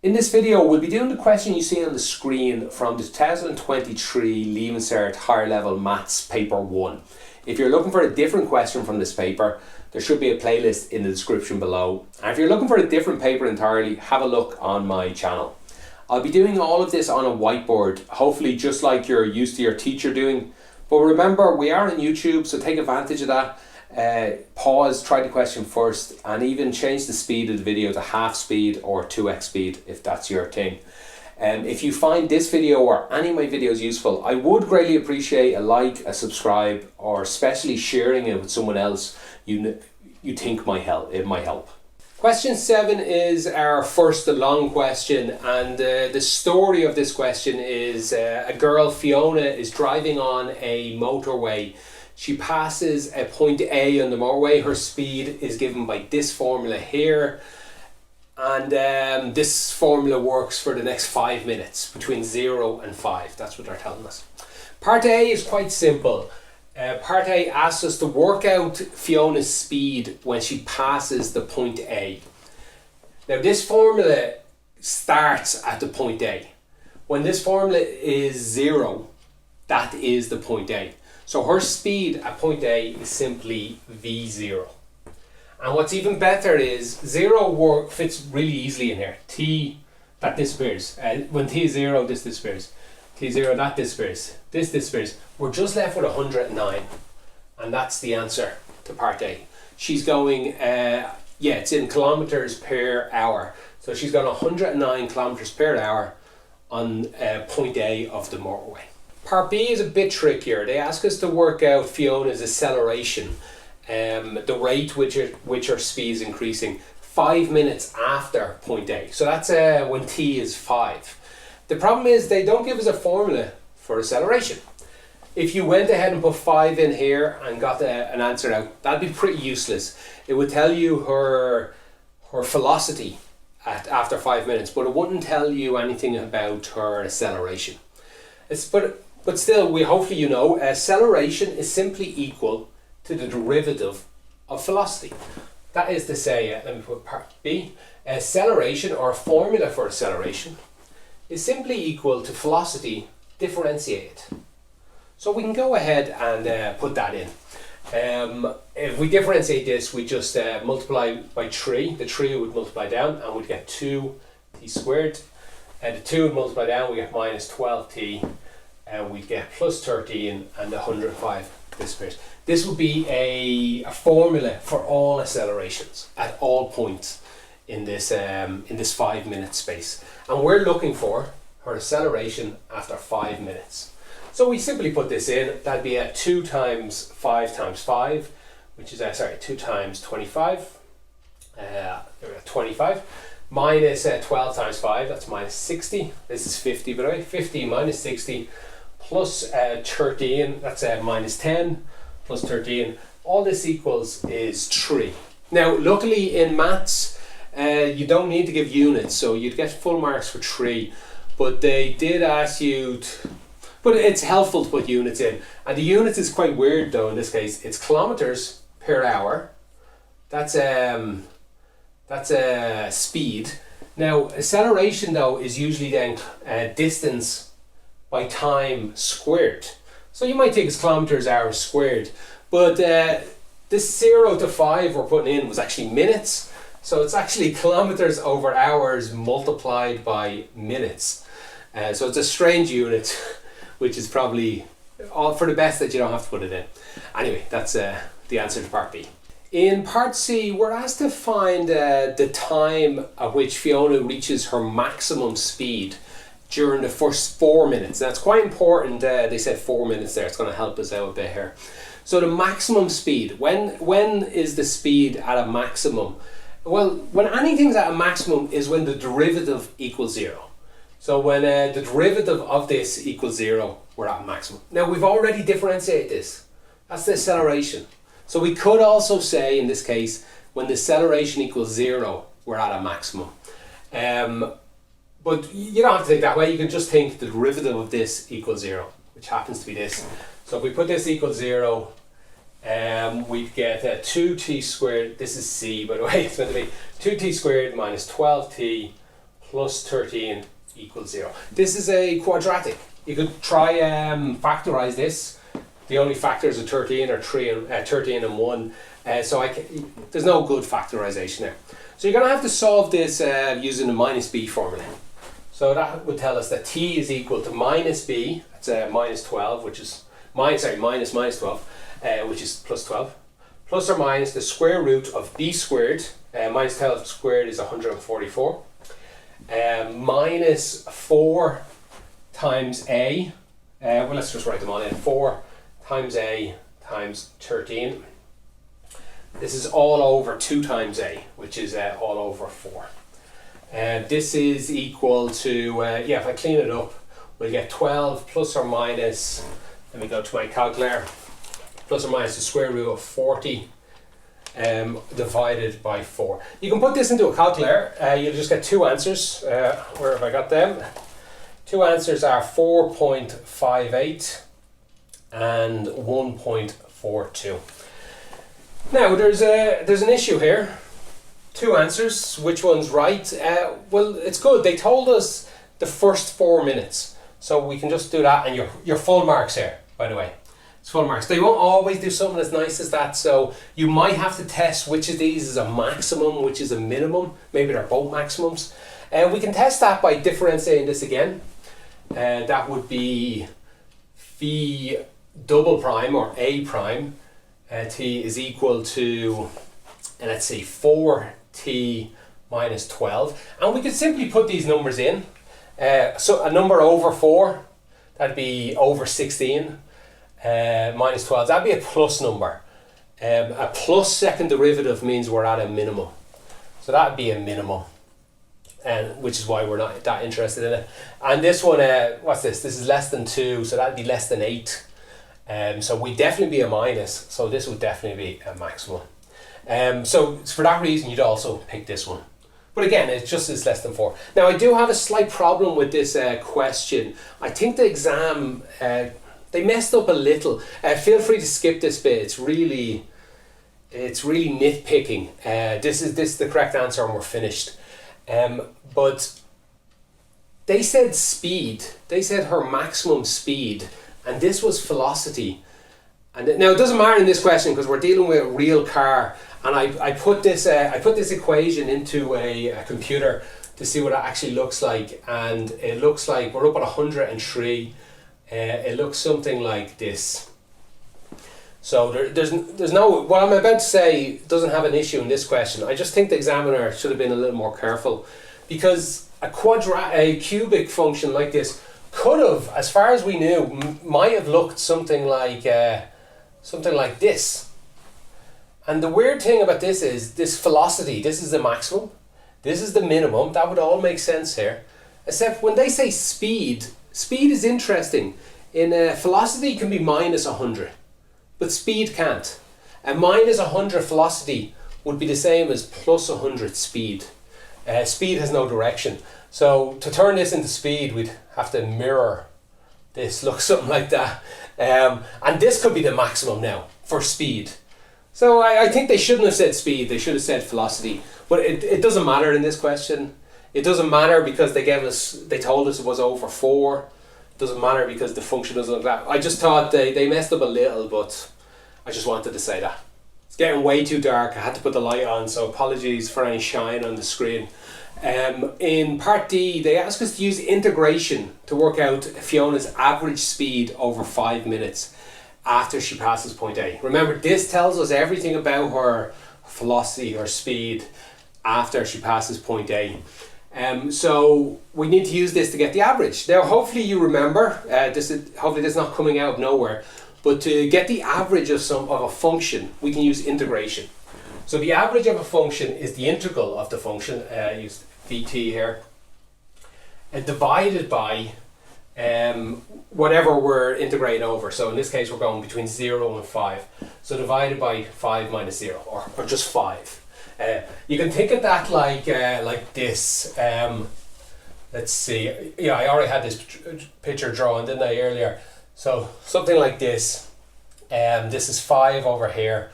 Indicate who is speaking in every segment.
Speaker 1: In this video, we'll be doing the question you see on the screen from the 2023 Leaving Cert Higher Level Maths Paper 1. If you're looking for a different question from this paper, there should be a playlist in the description below. And if you're looking for a different paper entirely, have a look on my channel. I'll be doing all of this on a whiteboard, hopefully just like you're used to your teacher doing. But remember, we are on YouTube, so take advantage of that. Pause, try the question first, and even change the speed of the video to half speed or 2x speed if that's your thing. If you find this video or any of my videos useful, I would greatly appreciate a like, a subscribe, or especially sharing it with someone else you think might help. It might help. Question 7 is our first long question, and the story of this question is a girl, Fiona, is driving on a motorway. She passes a point A on the motorway. Her speed is given by this formula here, and this formula works for the next 5 minutes, between 0 and 5. That's what they're telling us. Part A is quite simple. Part A asks us to work out Fiona's speed when she passes the point A. Now this formula starts at the point A. When this formula is 0, that is the point A. So her speed at point A is simply V0. And what's even better is 0 fits really easily in here. T, that disappears. When T is 0, this disappears. T0, that disappears. This disappears. We're just left with 109. And that's the answer to part A. She's going, it's in kilometers per hour. So she's got 109 kilometers per hour on point A of the motorway. Part B is a bit trickier. They ask us to work out Fiona's acceleration, the rate which her speed is increasing 5 minutes after point A. So that's when T is 5. The problem is they don't give us a formula for acceleration. If you went ahead and put 5 in here and got an answer out, that'd be pretty useless. It would tell you her velocity after 5 minutes, but it wouldn't tell you anything about her acceleration. But still, hopefully you know, acceleration is simply equal to the derivative of velocity. That is to say, let me put part B, acceleration, or a formula for acceleration, is simply equal to velocity differentiated. So we can go ahead and put that in. If we differentiate this, we just multiply by 3. The 3 would multiply down and we'd get 2t squared. And the 2 would multiply down, we get minus 12t. And we get plus 13 and 105 disappears. This would be a formula for all accelerations at all points in this 5 minute space. And we're looking for her acceleration after 5 minutes. So we simply put this in. That'd be 2 times 5 times 5, which is 2 times 25. 25 minus 12 times 5. That's minus 60. This is 50, by the way. 50 minus 60. Plus 13, that's minus 10, plus 13. All this equals is 3. Now, luckily in maths, you don't need to give units, so you'd get full marks for 3. But they did ask you but it's helpful to put units in. And the units is quite weird though in this case. It's kilometers per hour. That's speed. Now, acceleration though is usually then distance by time squared. So you might think it's kilometers hours squared, but this 0 to 5 we're putting in was actually minutes. So it's actually kilometers over hours multiplied by minutes. So it's a strange unit, which is probably all for the best that you don't have to put it in. Anyway, that's the answer to part B. In part C, we're asked to find the time at which Fiona reaches her maximum speed during the first 4 minutes. That's quite important. They said 4 minutes there. It's going to help us out a bit here. So the maximum speed. When is the speed at a maximum? Well, when anything's at a maximum is when the derivative equals 0. So when the derivative of this equals 0, we're at maximum. Now we've already differentiated this. That's the acceleration. So we could also say in this case, when the acceleration equals 0, we're at a maximum. But you don't have to think that way. You can just think the derivative of this equals 0, which happens to be this. So if we put this equals 0, we'd get 2t squared. This is c, by the way. It's meant to be 2t squared minus 12t plus 13 equals 0. This is a quadratic. You could try factorize this. The only factors of 13 are 13 and 1. There's no good factorization there. So you're going to have to solve this using the minus b formula. So that would tell us that t is equal to minus b, that's minus 12, which is, minus 12, which is plus 12, plus or minus the square root of b squared, minus 12 squared is 144, minus 4 times a, well let's just write them all in, 4 times a times 13. This is all over 2 times a, which is all over 4. This is equal to, if I clean it up, we'll get 12 plus or minus, let me go to my calculator, plus or minus the square root of 40 divided by 4. You can put this into a calculator, you'll just get two answers. Where have I got them? Two answers are 4.58 and 1.42. Now there's an issue here. Two answers. Which one's right? Well, it's good. They told us the first 4 minutes, so we can just do that. And your full marks here, by the way. It's full marks. They won't always do something as nice as that, so you might have to test which of these is a maximum, which is a minimum. Maybe they're both maximums. We can test that by differentiating this again. That would be phi double prime or a prime. T is equal to, let's see, 4t minus 12. And we could simply put these numbers in. So a number over 4, that'd be over 16. Minus 12, that'd be a plus number. A plus second derivative means we're at a minimum. So that'd be a minimum. And which is why we're not that interested in it. And this one, what's this? This is less than 2, so that'd be less than 8. So we'd definitely be a minus, so this would definitely be a maximum. So for that reason, you'd also pick this one. But again, it just is less than 4. Now, I do have a slight problem with this question. I think the exam, they messed up a little. Feel free to skip this bit. It's really nitpicking. This is the correct answer, and we're finished. But they said speed. They said her maximum speed. And this was velocity. And now it doesn't matter in this question because we're dealing with a real car. And I put this equation into a computer to see what it actually looks like. And it looks like we're up at 103. It looks something like this. So there's no, what I'm about to say doesn't have an issue in this question. I just think the examiner should have been a little more careful, because a cubic function like this could have, as far as we knew, might have looked something like this. And the weird thing about this is this velocity. This is the maximum. This is the minimum. That would all make sense here. Except when they say speed, speed is interesting. In velocity can be minus 100, but speed can't. A minus 100 velocity would be the same as plus 100 speed. Speed has no direction. So to turn this into speed, we'd have to mirror this, look something like that. And this could be the maximum now for speed. So I think they shouldn't have said speed, they should have said velocity. But it doesn't matter in this question. It doesn't matter because they told us it was over 4. It doesn't matter because the function doesn't look like that. I just thought they messed up a little, but I just wanted to say that. It's getting way too dark. I had to put the light on, so apologies for any shine on the screen. In part D, they ask us to use integration to work out Fiona's average speed over 5 minutes after she passes point A. Remember, this tells us everything about her velocity, her speed, after she passes point A. So we need to use this to get the average. Now, hopefully you remember, hopefully this is not coming out of nowhere, but to get the average of a function, we can use integration. So the average of a function is the integral of the function, use dt here, divided by whatever we're integrating over. So in this case, we're going between 0 and 5. So divided by 5 minus 0, or just 5. You can think of that like this. Let's see. Yeah, I already had this picture drawn, didn't I, earlier? So something like this. This is 5 over here.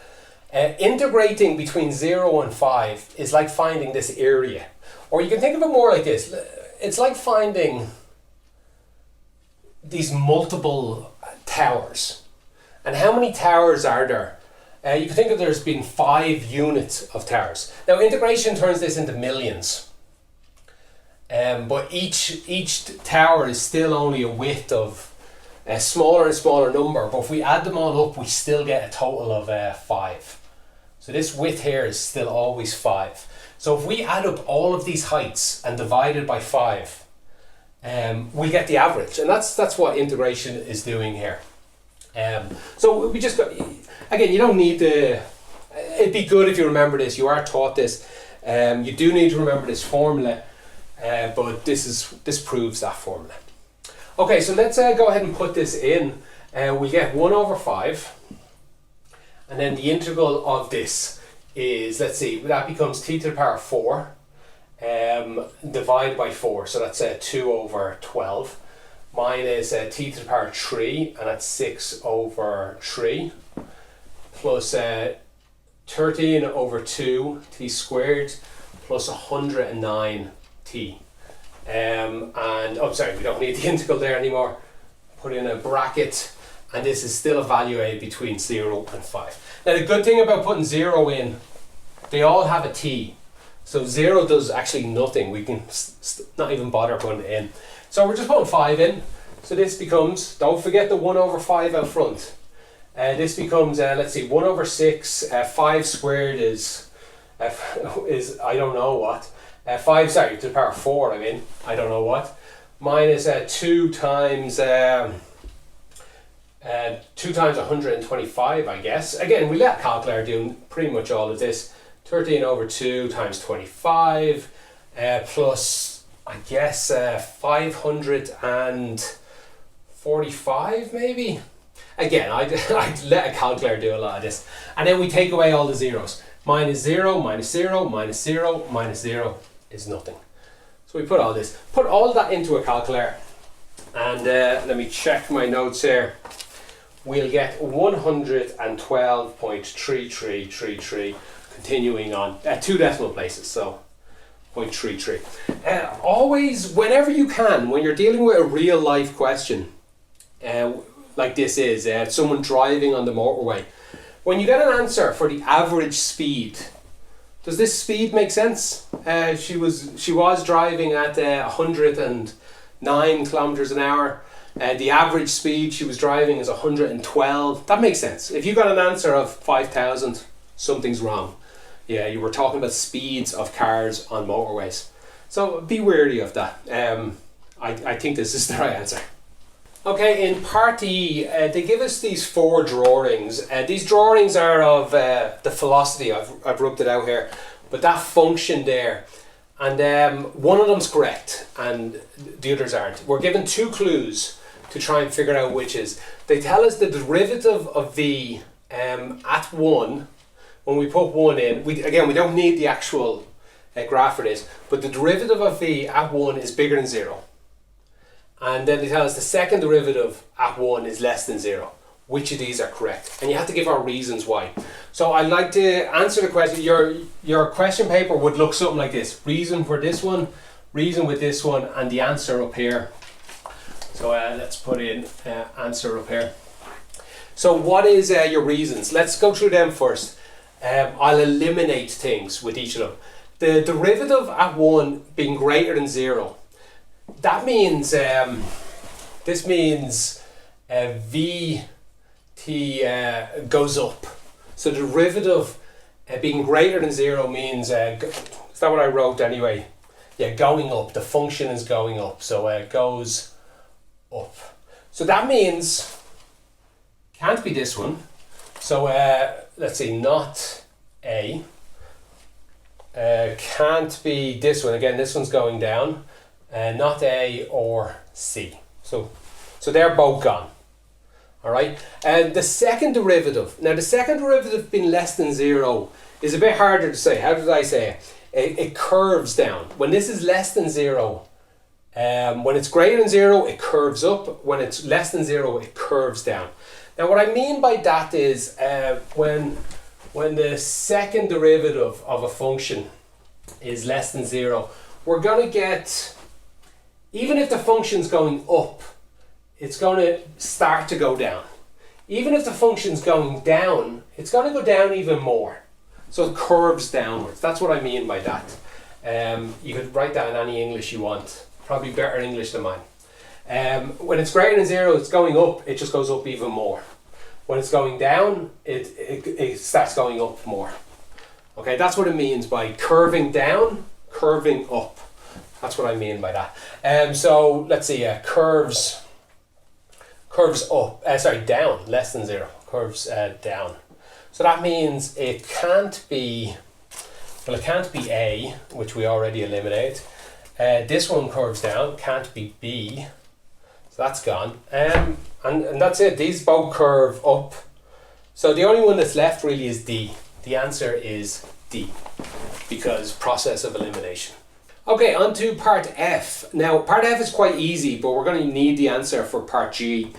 Speaker 1: Integrating between 0 and 5 is like finding this area. Or you can think of it more like this. It's like finding these multiple towers. And how many towers are there? You can think of there's been 5 units of towers. Now integration turns this into millions. But each tower is still only a width of a smaller and smaller number. But if we add them all up, we still get a total of 5. So this width here is still always 5. So if we add up all of these heights and divide it by 5, we get the average. And that's what integration is doing here. So we just got, again, you don't need to, it'd be good if you remember this, you are taught this. You do need to remember this formula, but this proves that formula. Okay, so let's go ahead and put this in. We get 1 over 5. And then the integral of this is, let's see, that becomes t to the power 4 divided by 4. So that's 2 over 12 minus t to the power 3, and that's 6 over 3 plus 13 over 2 t squared plus 109 t. And, oh sorry, we don't need the integral there anymore. Put in a bracket. And this is still evaluated between 0 and 5. Now the good thing about putting 0 in, they all have a t. So 0 does actually nothing. We can not even bother putting it in. So we're just putting 5 in. So this becomes, don't forget the 1 over 5 out front. This becomes, let's see, 1 over 6. 5 squared is I don't know what. 5, sorry, to the power 4, I mean, I don't know what. Minus 2 times... 2 times 125, I guess. Again, we let calculator do pretty much all of this. 13 over 2 times 25 plus, I guess, 545 maybe. Again, I'd let a calculator do a lot of this. And then we take away all the zeros. Minus 0, minus 0, minus 0, minus 0 is nothing. So we put all this. Put all that into a calculator. And let me check my notes here. We'll get 112.3333, continuing on 2 decimal places, so 0.33. Always, whenever you can, when you're dealing with a real life question, like this is, someone driving on the motorway, when you get an answer for the average speed, does this speed make sense? She was driving at 109 kilometers an hour. The average speed she was driving is 112. That makes sense. If you got an answer of 5,000, something's wrong. Yeah, you were talking about speeds of cars on motorways. So be wary of that. I think this is the right answer. Okay, in part E, they give us these 4 drawings. These drawings are of the velocity. I've rubbed it out here. But that function there. And one of them's correct and the others aren't. We're given 2 clues to try and figure out which is. They tell us the derivative of v at 1, when we put 1 in, we don't need the actual graph for this, but the derivative of v at 1 is bigger than 0. And then they tell us the second derivative at 1 is less than 0. Which of these are correct? And you have to give our reasons why. So I'd like to answer the question. Your question paper would look something like this. Reason for this one, reason with this one, and the answer up here. So let's put in answer up here. So what is your reasons? Let's go through them first. I'll eliminate things with each of them. The derivative at 1 being greater than 0. That means, this means v t goes up. So the derivative being greater than 0 means, is that what I wrote anyway? Yeah, going up. The function is going up. So it goes up. So that means, can't be this one. So let's see, not A. Can't be this one. Again, this one's going down. Not A or C. So they're both gone. All right. And the second derivative. Now the second derivative being less than 0 is a bit harder to say. How did I say it? It curves down. When this is less than 0, when it's greater than 0, it curves up. When it's less than 0, it curves down. Now what I mean by that is when when the second derivative of a function is less than 0, we're going to get, even if the function's going up, it's going to start to go down. Even if the function's going down, it's going to go down even more. So it curves downwards. That's what I mean by that. You could write that in any English you want. Probably better English than mine. When it's greater than 0, it's going up, it just goes up even more. When it's going down, it starts going up more. Okay, that's what it means by curving down, curving up. That's what I mean by that. So let's see, curves up, down, less than 0, curves down. So that means it can't be A, which we already eliminated. This one curves down, can't be B, so that's gone. And that's it, these both curve up. So the only one that's left really is D. The answer is D, because process of elimination. Okay, on to part F. Now, part F is quite easy, but we're going to need the answer for part G,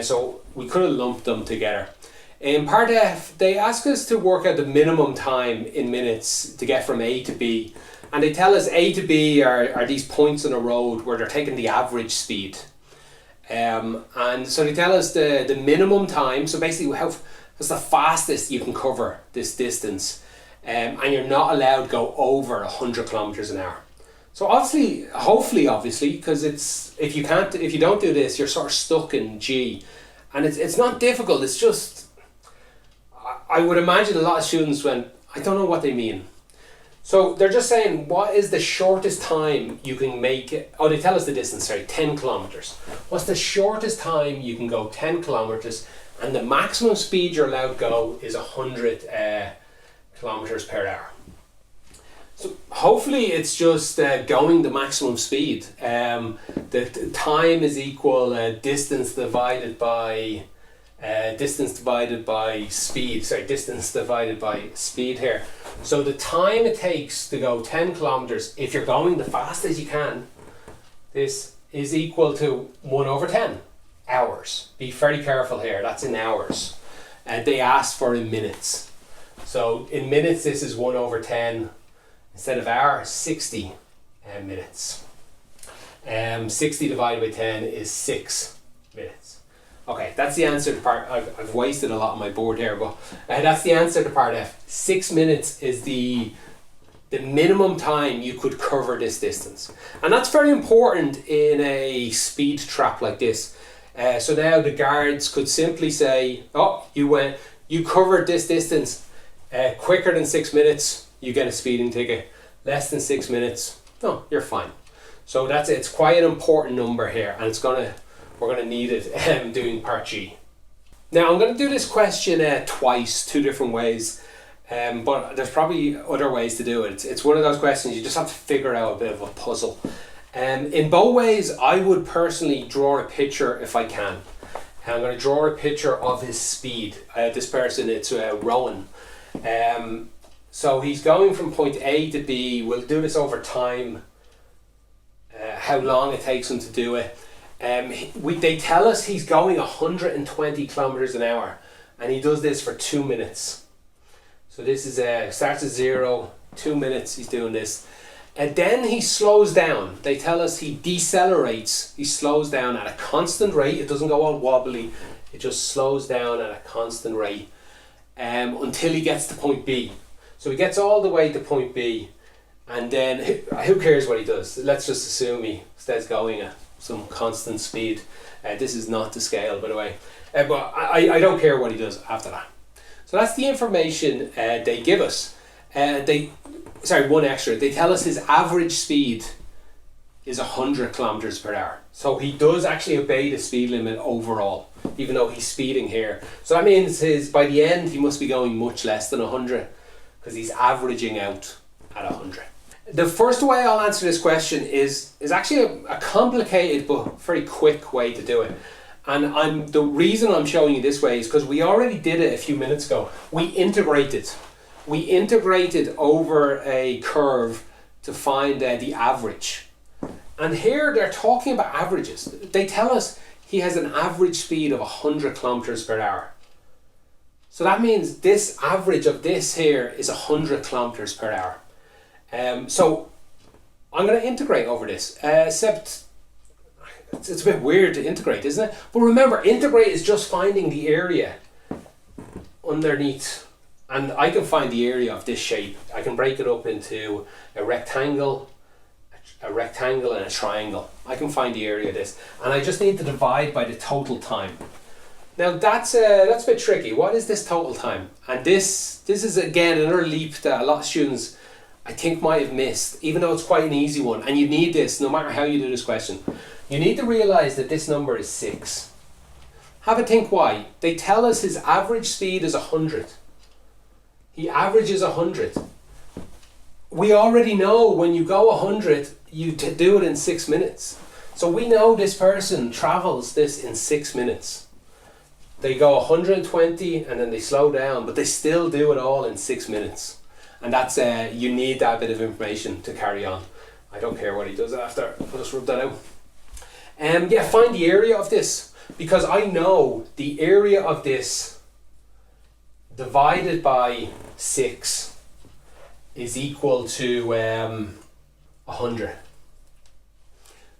Speaker 1: so we could have lumped them together. In part F, they ask us to work out the minimum time in minutes to get from A to B. And they tell us A to B are these points on a road where they're taking the average speed. And so they tell us the minimum time, so basically that's the fastest you can cover this distance. And you're not allowed to go over 100 kilometers an hour. So hopefully, because if you don't do this, you're sort of stuck in G. And it's not difficult, it's just, I would imagine a lot of students went, I don't know what they mean. So they're just saying, what is the shortest time you can make it? Oh, they tell us the distance, 10 kilometers. What's the shortest time you can go 10 kilometers, and the maximum speed you're allowed to go is 100 kilometers per hour. So hopefully it's just going the maximum speed. The time is equal distance divided by speed. Distance divided by speed here. So the time it takes to go 10 kilometers, if you're going the fastest you can, this is equal to 1 over 10 hours. Be very careful here, that's in hours. They ask for in minutes. So in minutes, this is 1 over 10. Instead of hour, 60 minutes. 60 divided by 10 is 6 minutes. Okay, that's the answer to part. I've wasted a lot on my board here, but that's the answer to part F. 6 minutes is the minimum time you could cover this distance. And that's very important in a speed trap like this. So now the guards could simply say, oh, you covered this distance quicker than 6 minutes, you get a speeding ticket. Less than 6 minutes, no, you're fine. So that's it. It's quite an important number here, and we're gonna need it doing part G. Now I'm gonna do this question twice, 2 different ways, but there's probably other ways to do it. It's one of those questions you just have to figure out a bit of a puzzle. In both ways, I would personally draw a picture if I can. I'm going to draw a picture of his speed. This person, it's Rowan. So he's going from point A to B. We'll do this over time, how long it takes him to do it. They tell us he's going 120 kilometers an hour, and he does this for 2 minutes. So this is starts at 0, 2 minutes he's doing this. And then he slows down. They tell us he decelerates. He slows down at a constant rate. It doesn't go all wobbly. It just slows down at a constant rate until he gets to point B. So he gets all the way to point B, and then who cares what he does? Let's just assume he stays going at some constant speed. This is not to scale, by the way. But I don't care what he does after that. So that's the information they give us. One extra. They tell us his average speed is 100 kilometers per hour. So he does actually obey the speed limit overall, even though he's speeding here. So that means by the end he must be going much less than 100, because he's averaging out at 100. The first way I'll answer this question is actually a complicated but very quick way to do it. And the reason I'm showing you this way is because we already did it a few minutes ago. We integrated over a curve to find the average. And here they're talking about averages. They tell us he has an average speed of 100 kilometers per hour. So that means this average of this here is 100 kilometers per hour. So I'm going to integrate over this, except it's a bit weird to integrate, isn't it? But remember, integrate is just finding the area underneath. And I can find the area of this shape. I can break it up into a rectangle and a triangle. I can find the area of this. And I just need to divide by the total time. Now that's a bit tricky. What is this total time? And this is again another leap that a lot of students I think might have missed, even though it's quite an easy one. And you need this no matter how you do this question. You need to realise that this number is 6. Have a think why. They tell us his average speed is 100. He averages 100. We already know when you go 100, you do it in 6 minutes. So we know this person travels this in 6 minutes. They go 120 and then they slow down, but they still do it all in 6 minutes. And that's you need that bit of information to carry on. I don't care what he does after. I'll just rub that out. Yeah, find the area of this, because I know the area of this divided by 6 is equal to 100.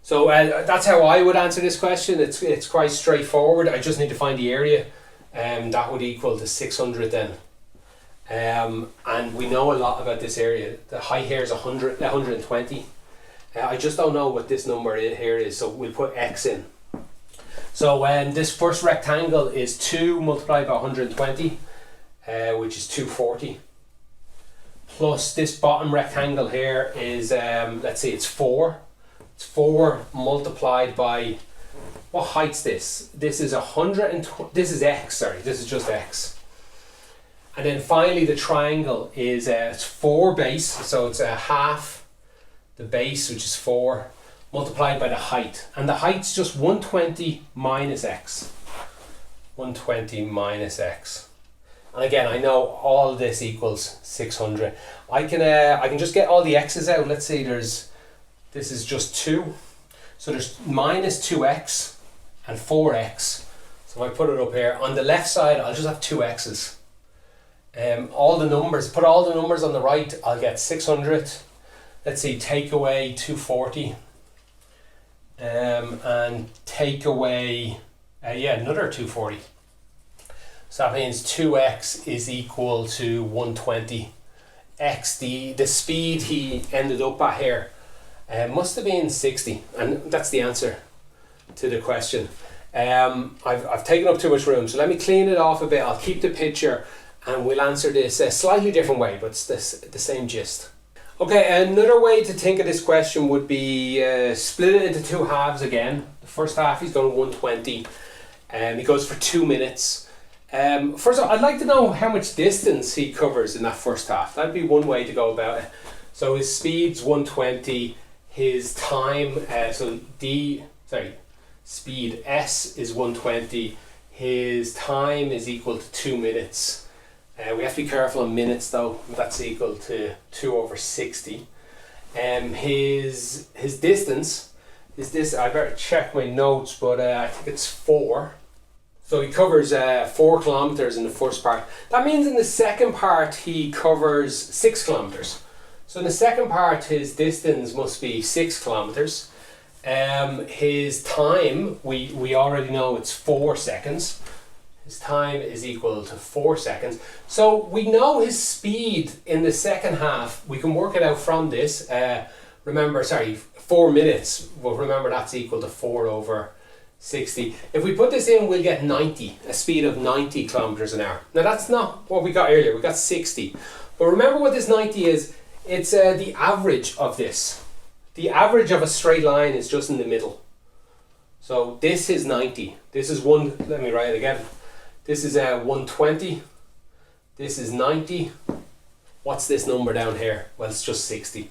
Speaker 1: So that's how I would answer this question. It's quite straightforward. I just need to find the area, and that would equal to 600 then. And we know a lot about this area. The height here is 120. I just don't know what this number here is, so we'll put x in. So this first rectangle is 2 multiplied by 120, which is 240. Plus this bottom rectangle here is, let's say it's 4. It's 4 multiplied by, what height's this? This is 120, this is x, sorry, this is just x. And then finally the triangle is it's 4 base, so it's a half the base, which is 4, multiplied by the height. And the height's just 120 minus x. 120 minus x. And again, I know all this equals 600. I can just get all the x's out. Let's say this is just 2. So there's minus 2x and 4x. So if I put it up here, on the left side, I'll just have 2 x's. All the numbers, put all the numbers on the right, I'll get 600. Let's see, take away 240. And take away, another 240. So that means 2x is equal to 120. X, the speed he ended up at here, must have been 60. And that's the answer to the question. I've taken up too much room, so let me clean it off a bit. I'll keep the picture and we'll answer this a slightly different way, but it's the same gist. Okay, another way to think of this question would be split it into 2 halves again. The first half he's going 120, he goes for 2 minutes. First of all, I'd like to know how much distance he covers in that first half. That'd be one way to go about it. So his speed's 120, his time, speed S is 120, his time is equal to 2 minutes. We have to be careful on minutes though, that's equal to 2 over 60. His distance is this, I better check my notes, but I think it's 4. So he covers 4 kilometers in the first part. That means in the second part he covers 6 kilometers. So in the second part his distance must be 6 kilometers. His time, we already know it's 4 seconds. His time is equal to 4 seconds. So we know his speed in the second half. We can work it out from this. 4 minutes. Well, remember that's equal to 4 over 60. If we put this in, we'll get 90, a speed of 90 kilometers an hour. Now that's not what we got earlier. We got 60. But remember what this 90 is. It's the average of this. The average of a straight line is just in the middle. So this is 90. This is let me write it again. This is 120. This is 90. What's this number down here? Well, it's just 60.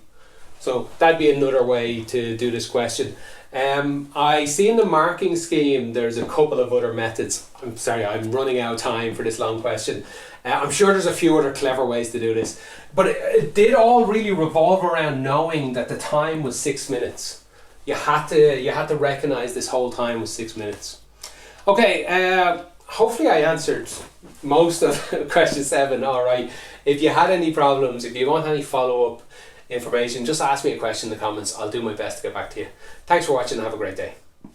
Speaker 1: So that'd be another way to do this question. I see in the marking scheme there's a couple of other methods. I'm sorry, I'm running out of time for this long question. I'm sure there's a few other clever ways to do this. But it did all really revolve around knowing that the time was 6 minutes. You had to recognise this whole time was 6 minutes. Okay, hopefully I answered most of question 7 alright. If you had any problems, if you want any follow-up information, just ask me a question in the comments. I'll do my best to get back to you. Thanks for watching and have a great day.